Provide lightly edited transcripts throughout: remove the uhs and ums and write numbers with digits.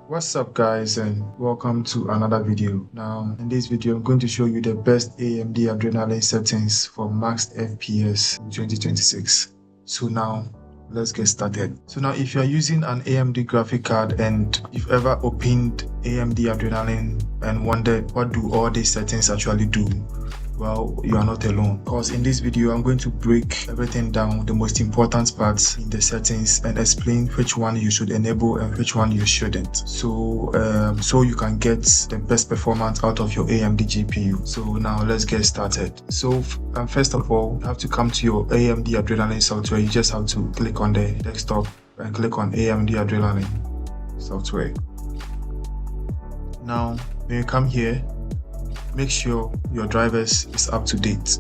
What's up guys, and welcome to another video. Now in this video I'm going to show you the best AMD Adrenalin settings for max FPS in 2026. So now let's get started. So now if you're using an AMD graphic card and you've ever opened AMD Adrenalin and wondered what do all these settings actually do, well, you are not alone, because in this video I'm going to break everything down, the most important parts in the settings, and explain which one you should enable and which one you shouldn't, so you can get the best performance out of your AMD GPU. So now let's get started. So first of all, you have to come to your AMD Adrenalin software. You just have to click on the desktop and click on AMD Adrenalin software. Now when you come here, make sure your drivers is up to date.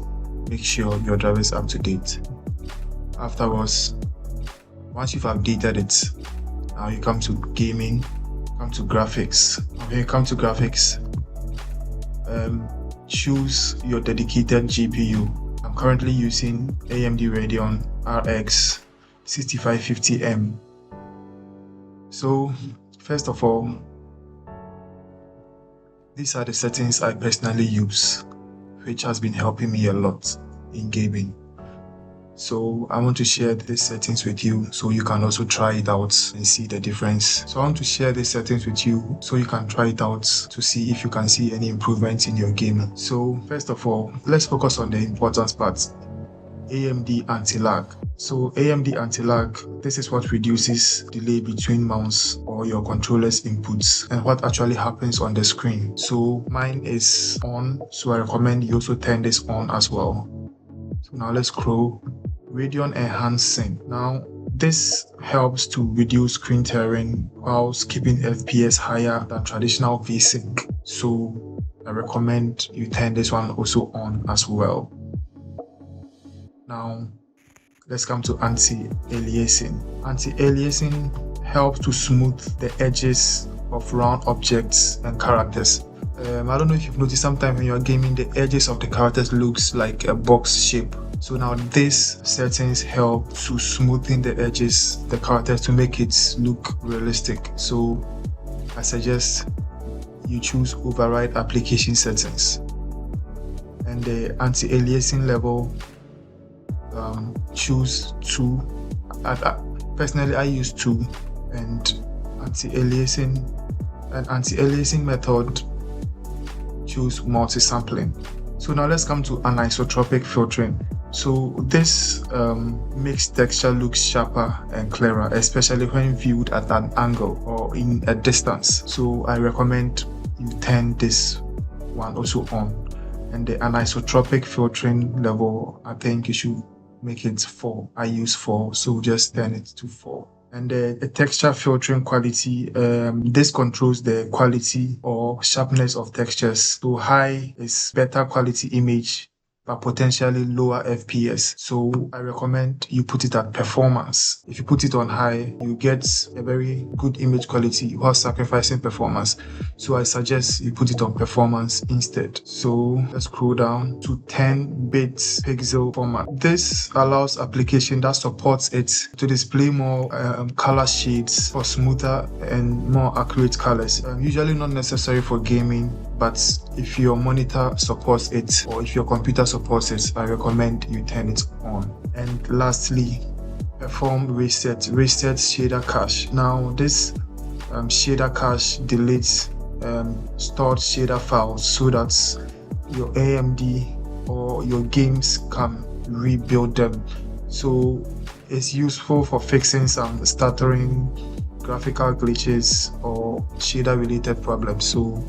Afterwards, once you've updated it, now you come to gaming, come to graphics. When you come to graphics, choose your dedicated GPU. I'm currently using AMD Radeon RX 6550M. So first of all, these are the settings I personally use, which has been helping me a lot in gaming. So I want to share these settings with you so you can also try it out and see the difference. So I want to share these settings with you so you can try it out to see if you can see any improvements in your gaming. So first of all, let's focus on the important parts. AMD anti-lag. So AMD anti-lag, this is what reduces delay between mouse or your controller's inputs and what actually happens on the screen. So mine is on, so I recommend you also turn this on as well. So now let's scroll. Radeon enhancing. Now this helps to reduce screen tearing whilst keeping FPS higher than traditional VSync. So I recommend you turn this one also on as well. Now let's come to anti-aliasing. Anti-aliasing helps to smooth the edges of round objects and characters. I don't know if you've noticed, sometimes when you're gaming, the edges of the characters looks like a box shape. So now these settings help to smoothen the edges, the characters, to make it look realistic. So I suggest you choose override application settings, and the anti-aliasing level, choose 2. Personally I use 2, and anti-aliasing method, choose multi-sampling. So now let's come to anisotropic filtering. So this makes texture look sharper and clearer, especially when viewed at an angle or in a distance. So I recommend you turn this one also on. And the anisotropic filtering level, I think you should make it 4. I use 4, so just turn it to 4. And the texture filtering quality, this controls the quality or sharpness of textures. So high is better quality image but potentially lower FPS. So I recommend you put it at performance. If you put it on high, you get a very good image quality while sacrificing performance. So I suggest you put it on performance instead. So let's scroll down to 10-bit pixel format. This allows application that supports it to display more color shades for smoother and more accurate colors. Usually not necessary for gaming, but if your monitor supports it or if your computer supports it, I recommend you turn it on. And lastly, perform reset shader cache. Now this shader cache deletes stored shader files so that your AMD or your games can rebuild them. So it's useful for fixing some stuttering, graphical glitches or shader related problems. So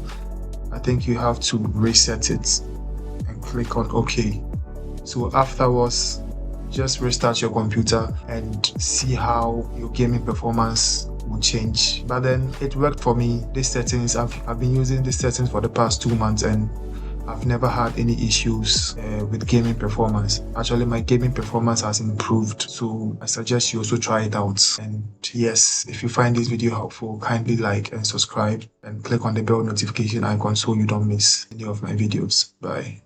I think you have to reset it and click on OK. So afterwards, just restart your computer and see how your gaming performance will change. But then it worked for me. These settings, I've been using these settings for the past 2 months and I've never had any issues with gaming performance. Actually, my gaming performance has improved, so I suggest you also try it out. And yes, if you find this video helpful, kindly like and subscribe and click on the bell notification icon so you don't miss any of my videos. Bye.